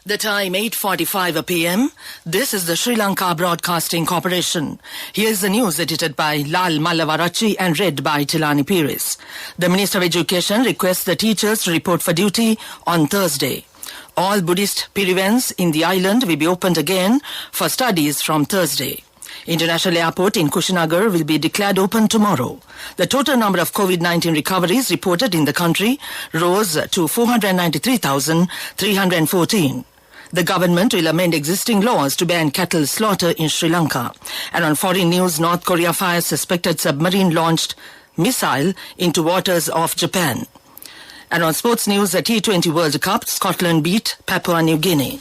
The time 8:45 p.m. This is the Sri Lanka Broadcasting Corporation. Here's the news edited by Lal Mallavarachi and read by Tilani Pires. The Minister of Education requests the teachers to report for duty on Thursday. All Buddhist pirivens in the island will be opened again for studies from Thursday. International Airport in Kushinagar will be declared open tomorrow. The total number of COVID-19 recoveries reported in the country rose to 493,314. The government will amend existing laws to ban cattle slaughter in Sri Lanka. And on foreign news, North Korea fires suspected submarine-launched missile into waters off Japan. And on sports news, the T20 World Cup, Scotland beat Papua New Guinea.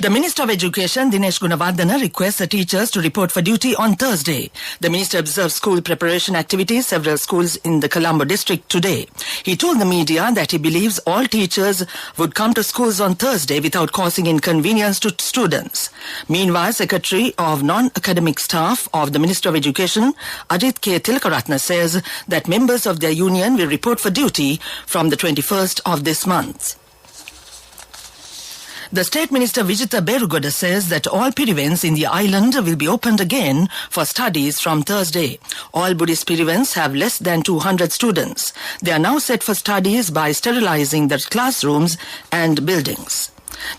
The Minister of Education, Dinesh Gunawardena, requests the teachers to report for duty on Thursday. The Minister observed school preparation activities several schools in the Colombo district today. He told the media that he believes all teachers would come to schools on Thursday without causing inconvenience to students. Meanwhile, Secretary of Non-Academic Staff of the Minister of Education, Ajit K. Tilakaratna, says that members of their union will report for duty from the 21st of this month. The State Minister Vijitha Berugoda says that all pirivens in the island will be opened again for studies from Thursday. All Buddhist pirivens have less than 200 students. They are now set for studies by sterilizing the classrooms and buildings.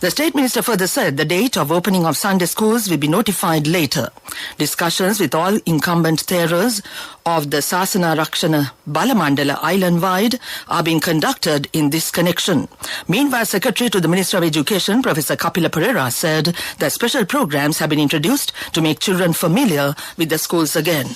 The State Minister further said the date of opening of Sunday schools will be notified later. Discussions with all incumbent Theras of the Sasana Rakshana Balamandala island-wide are being conducted in this connection. Meanwhile, Secretary to the Minister of Education, Professor Kapila Pereira, said that special programs have been introduced to make children familiar with the schools again.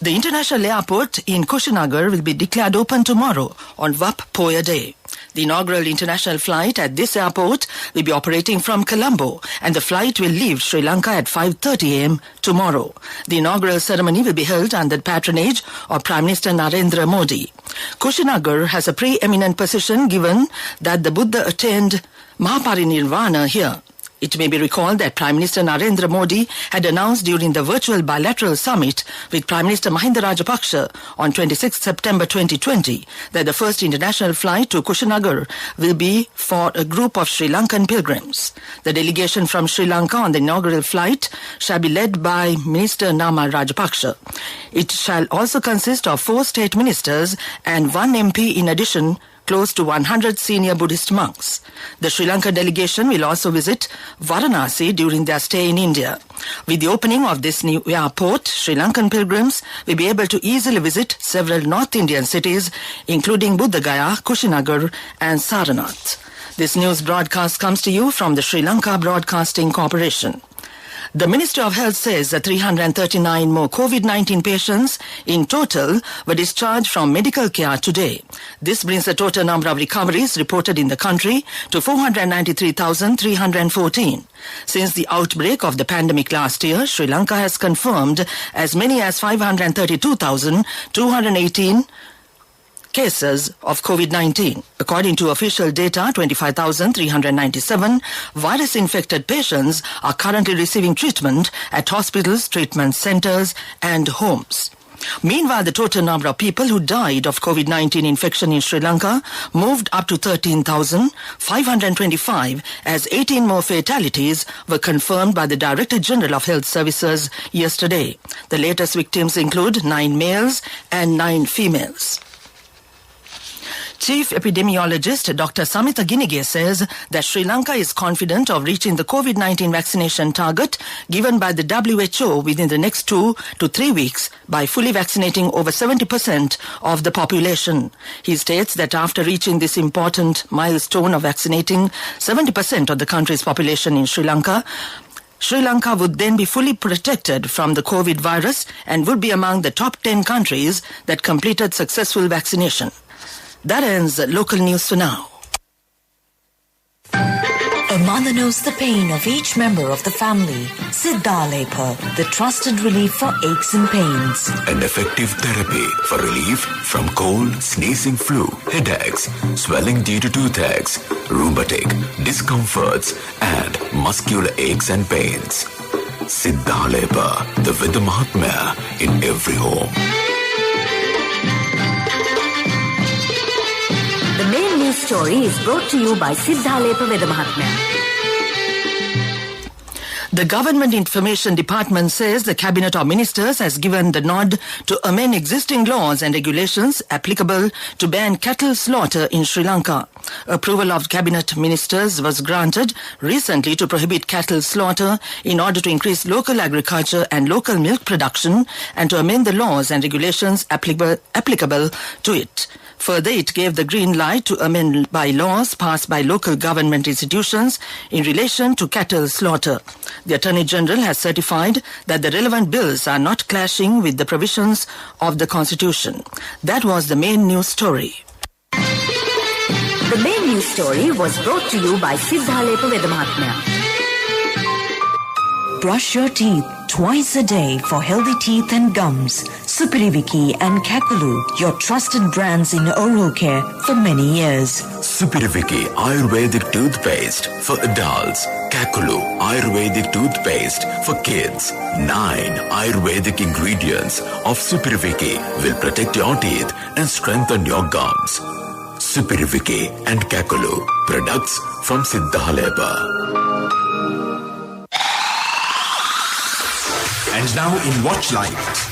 The International Airport in Kushinagar will be declared open tomorrow on Vap Poya Day. The inaugural international flight at this airport will be operating from Colombo, and the flight will leave Sri Lanka at 5:30 a.m. tomorrow. The inaugural ceremony will be held under the patronage of Prime Minister Narendra Modi. Kushinagar has a preeminent position given that the Buddha attained Mahaparinirvana here. It may be recalled that Prime Minister Narendra Modi had announced during the virtual bilateral summit with Prime Minister Mahinda Rajapaksa on 26 September 2020 that the first international flight to Kushinagar will be for a group of Sri Lankan pilgrims. The delegation from Sri Lanka on the inaugural flight shall be led by Minister Nama Rajapaksa. It shall also consist of 4 state ministers and 1 MP in addition, close to 100 senior Buddhist monks. The Sri Lankan delegation will also visit Varanasi during their stay in India. With the opening of this new airport, Sri Lankan pilgrims will be able to easily visit several North Indian cities, including Buddha Gaya, Kushinagar and Saranath. This news broadcast comes to you from the Sri Lanka Broadcasting Corporation. The Ministry of Health says that 339 more COVID-19 patients in total were discharged from medical care today. This brings the total number of recoveries reported in the country to 493,314. Since the outbreak of the pandemic last year, Sri Lanka has confirmed as many as 532,218 cases of COVID-19. According to official data, 25,397 virus-infected patients are currently receiving treatment at hospitals, treatment centers and homes. Meanwhile, the total number of people who died of COVID-19 infection in Sri Lanka moved up to 13,525 as 18 more fatalities were confirmed by the Director General of Health Services yesterday. The latest victims include 9 males and 9 females. Chief Epidemiologist Dr. Samita Ginige says that Sri Lanka is confident of reaching the COVID-19 vaccination target given by the WHO within the next 2 to 3 weeks by fully vaccinating over 70% of the population. He states that after reaching this important milestone of vaccinating 70% of the country's population in Sri Lanka would then be fully protected from the COVID virus and would be among the top 10 countries that completed successful vaccination. That ends local news for now. A mother knows the pain of each member of the family. Siddhalepa, the trusted relief for aches and pains. An effective therapy for relief from cold, sneezing, flu, headaches, swelling due to toothaches, rheumatic, discomforts, and muscular aches and pains. Siddhalepa, the Vidya Mahatmya in every home. story is brought to you by Siddhalepa Vedamahatmya. The Government Information Department says the Cabinet of Ministers has given the nod to amend existing laws and regulations applicable to ban cattle slaughter in Sri Lanka. Approval of Cabinet Ministers was granted recently to prohibit cattle slaughter in order to increase local agriculture and local milk production and to amend the laws and regulations applicable to it. Further, it gave the green light to amend bylaws passed by local government institutions in relation to cattle slaughter. The Attorney General has certified that the relevant bills are not clashing with the provisions of the Constitution. That was the main news story. The main news story was brought to you by Siddhalepa Vedamahatmya. Brush your teeth twice a day for healthy teeth and gums. Supiriviki and Kakulu, your trusted brands in oral care for many years. Supiriviki Ayurvedic toothpaste for adults. Kakulu Ayurvedic toothpaste for kids. 9 Ayurvedic ingredients of Supiriviki will protect your teeth and strengthen your gums. Supiriviki and Kakulu, products from Siddhalepa. And now in Watchlight.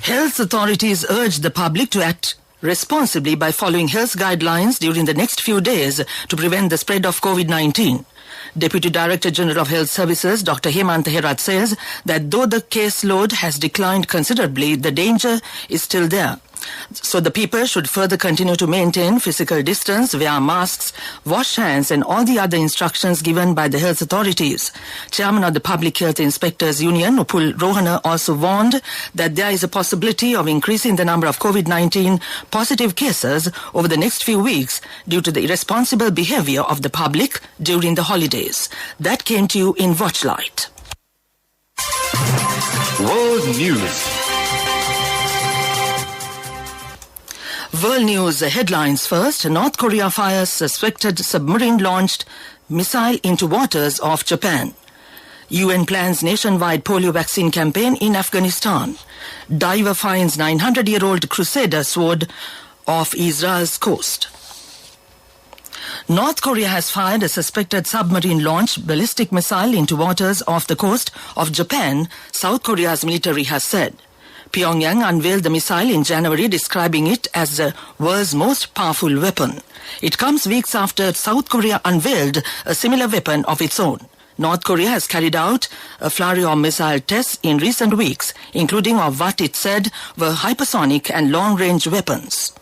Health authorities urge the public to act responsibly by following health guidelines during the next few days to prevent the spread of COVID-19. Deputy Director General of Health Services, Dr. Hemantha Herat, says that though the caseload has declined considerably, the danger is still there. So the people should further continue to maintain physical distance, wear masks, wash hands and all the other instructions given by the health authorities. Chairman of the Public Health Inspectors Union, Upul Rohana, also warned that there is a possibility of increasing the number of COVID-19 positive cases over the next few weeks due to the irresponsible behavior of the public during the holidays. That came to you in Watchlight. World News. World News headlines first. North Korea fires suspected submarine-launched missile into waters off Japan. UN plans nationwide polio vaccine campaign in Afghanistan. Diver finds 900-year-old Crusader sword off Israel's coast. North Korea has fired a suspected submarine-launched ballistic missile into waters off the coast of Japan, South Korea's military has said. Pyongyang unveiled the missile in January, describing it as the world's most powerful weapon. It comes weeks after South Korea unveiled a similar weapon of its own. North Korea has carried out a flurry of missile tests in recent weeks, including of what it said were hypersonic and long-range weapons.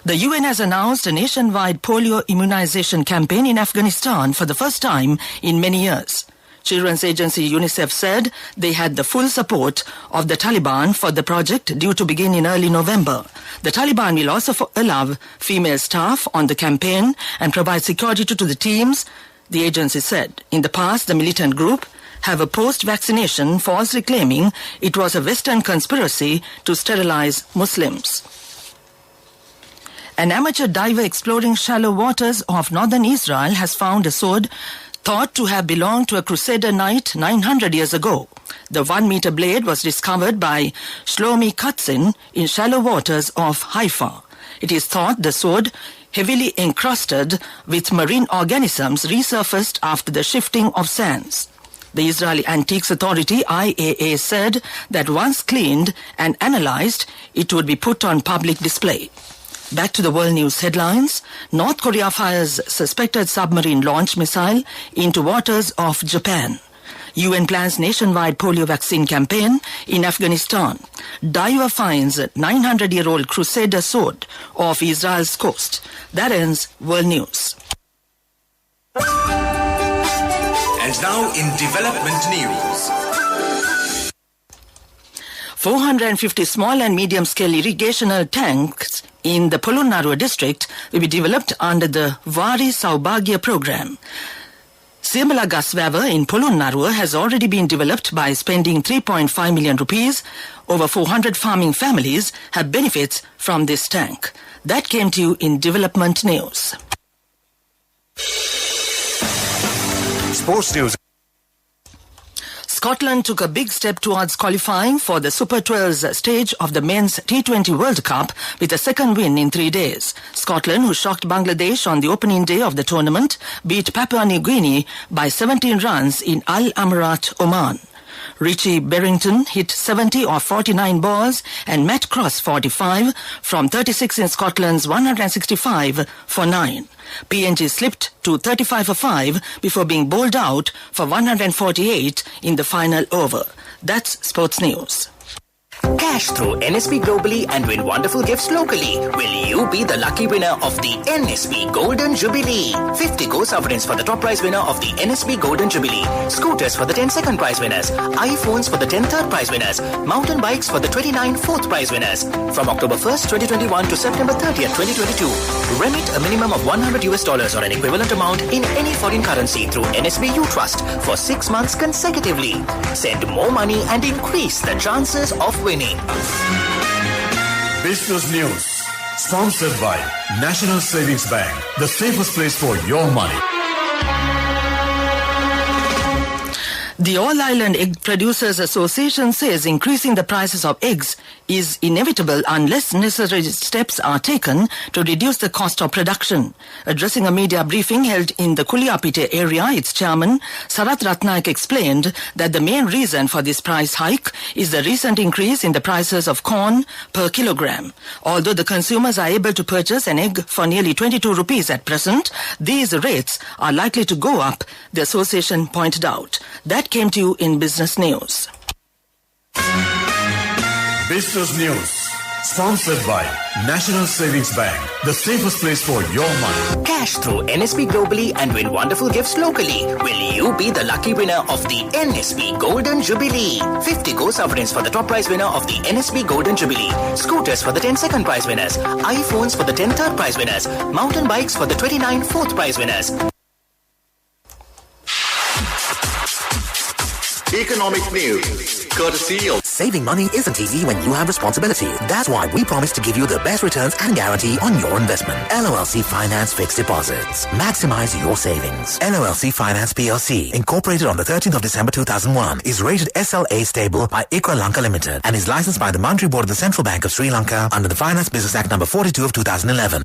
The UN has announced a nationwide polio immunization campaign in Afghanistan for the first time in many years. Children's agency UNICEF said they had the full support of the Taliban for the project due to begin in early November. The Taliban will also allow female staff on the campaign and provide security to the teams, the agency said. In the past, the militant group have opposed vaccination, falsely claiming it was a Western conspiracy to sterilize Muslims. An amateur diver exploring shallow waters of northern Israel has found a sword thought to have belonged to a Crusader knight 900 years ago. The 1-meter blade was discovered by Shlomi Katzin in shallow waters of Haifa. It is thought the sword, heavily encrusted with marine organisms, resurfaced after the shifting of sands. The Israeli Antiques Authority, IAA, said that once cleaned and analyzed, it would be put on public display. Back to the world news headlines. North Korea fires suspected submarine launch missile into waters off Japan. UN plans nationwide polio vaccine campaign in Afghanistan. Diver finds 900-year-old Crusader sword off Israel's coast. That ends world news. And now in development news. 450 small and medium-scale irrigational tanks in the Polonnaruwa district will be developed under the Vari Saubhagya program. Siamala Gasväva in Polonnaruwa has already been developed by spending 3.5 million rupees. Over 400 farming families have benefits from this tank. That came to you in development news. Sports news. Scotland took a big step towards qualifying for the Super 12s stage of the Men's T20 World Cup with a second win in 3 days. Scotland, who shocked Bangladesh on the opening day of the tournament, beat Papua New Guinea by 17 runs in Al Amarat, Oman. Richie Berrington hit 70 off 49 balls and Matt Cross 45 from 36 in Scotland's 165 for 9. PNG slipped to 35 for 5 before being bowled out for 148 in the final over. That's sports news. Cash through NSB globally and win wonderful gifts locally. Will you be the lucky winner of the NSB Golden Jubilee? 50 gold sovereigns for the top prize winner of the NSB Golden Jubilee. Scooters for the 10 second prize winners. iPhones for the 10 third prize winners. Mountain bikes for the 29 fourth prize winners. From October 1st, 2021 to September 30th, 2022. Remit a minimum of $100 or an equivalent amount in any foreign currency through NSB U Trust for 6 months consecutively. Send more money and increase the chances of winning. Business News. Sponsored by National Savings Bank. The safest place for your money. The All-Ireland Egg Producers Association says increasing the prices of eggs is inevitable unless necessary steps are taken to reduce the cost of production. Addressing a media briefing held in the Kuliapite area, its chairman, Sarath Ratnaik, explained that the main reason for this price hike is the recent increase in the prices of corn per kilogram. Although the consumers are able to purchase an egg for nearly 22 rupees at present, these rates are likely to go up, the association pointed out. That came to you in Business News. Business News. Sponsored by National Savings Bank. The safest place for your money. Cash through NSB globally and win wonderful gifts locally. Will you be the lucky winner of the NSB Golden Jubilee? 50 gold sovereigns for the top prize winner of the NSB Golden Jubilee. Scooters for the 10 second prize winners. iPhones for the 10 third prize winners. Mountain bikes for the 29 fourth prize winners. Economic news, courtesy of... Saving money isn't easy when you have responsibility. That's why we promise to give you the best returns and guarantee on your investment. LOLC Finance Fixed Deposits. Maximize your savings. LOLC Finance PLC, incorporated on the 13th of December 2001, is rated SLA stable by ICRA Lanka Limited and is licensed by the Monetary Board of the Central Bank of Sri Lanka under the Finance Business Act number 42 of 2011.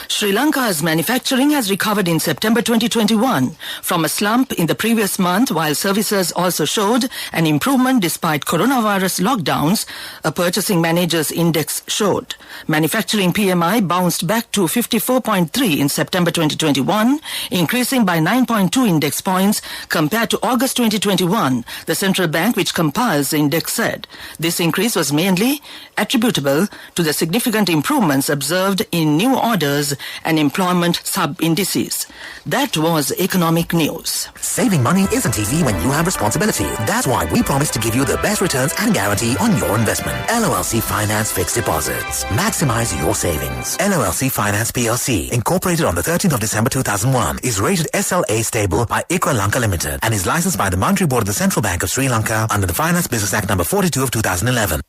Sri Lanka's manufacturing has recovered in September 2021 from a slump in the previous month, while services also showed an improvement despite coronavirus lockdowns, a purchasing managers index showed. Manufacturing PMI bounced back to 54.3 in September 2021, increasing by 9.2 index points compared to August 2021, the central bank which compiles the index said. This increase was mainly attributable to the significant improvements observed in new orders and employment sub-indices. That was economic news. Saving money isn't easy when you have responsibility. That's why we promise to give you the best returns and guarantee on your investment. LOLC Finance Fixed Deposits. Maximize your savings. LOLC Finance PLC, incorporated on the 13th of December 2001, is rated SLA stable by ICRA Lanka Limited and is licensed by the Monetary Board of the Central Bank of Sri Lanka under the Finance Business Act number 42 of 2011.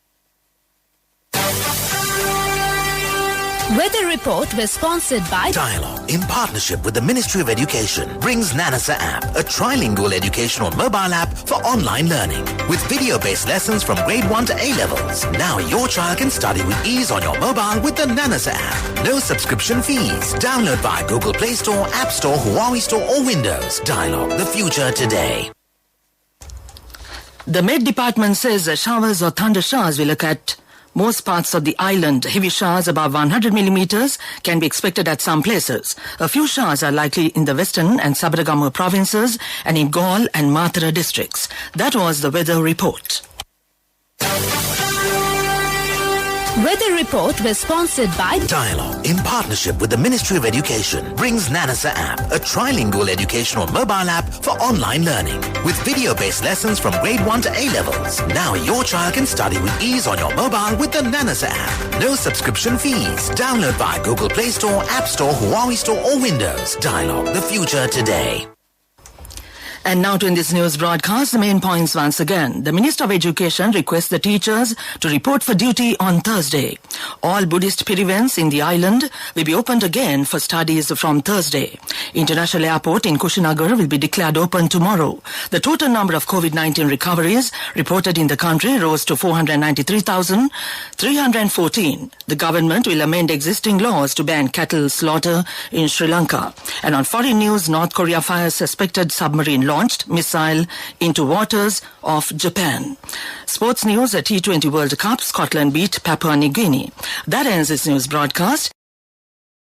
Weather Report was sponsored by Dialogue, in partnership with the Ministry of Education, brings Nanasa app, a trilingual educational mobile app for online learning with video-based lessons from grade 1 to A-levels. Now your child can study with ease on your mobile with the Nanasa app. No subscription fees. Download via Google Play Store, App Store, Huawei Store or Windows. Dialogue, the future today. The Met Department says showers or thunder showers will occur at most parts of the island. Heavy showers above 100 millimeters can be expected at some places. A few showers are likely in the western and Sabaragamuwa provinces and in Galle and Mathura districts. That was the weather report. Weather Report was sponsored by Dialogue, in partnership with the Ministry of Education, brings Nanasa app, a trilingual educational mobile app for online learning with video-based lessons from grade 1 to A-levels. Now your child can study with ease on your mobile with the Nanasa app. No subscription fees. Download via Google Play Store, App Store, Huawei Store or Windows. Dialogue, the future today. And now to in this news broadcast, the main points once again. The Minister of Education requests the teachers to report for duty on Thursday. All Buddhist pirivens in the island will be opened again for studies from Thursday. International Airport in Kushinagar will be declared open tomorrow. The total number of COVID-19 recoveries reported in the country rose to 493,314. The government will amend existing laws to ban cattle slaughter in Sri Lanka. And on foreign news, North Korea fires suspected submarine launched missile into waters of Japan. Sports news, a T20 World Cup, Scotland beat Papua New Guinea. That ends this news broadcast.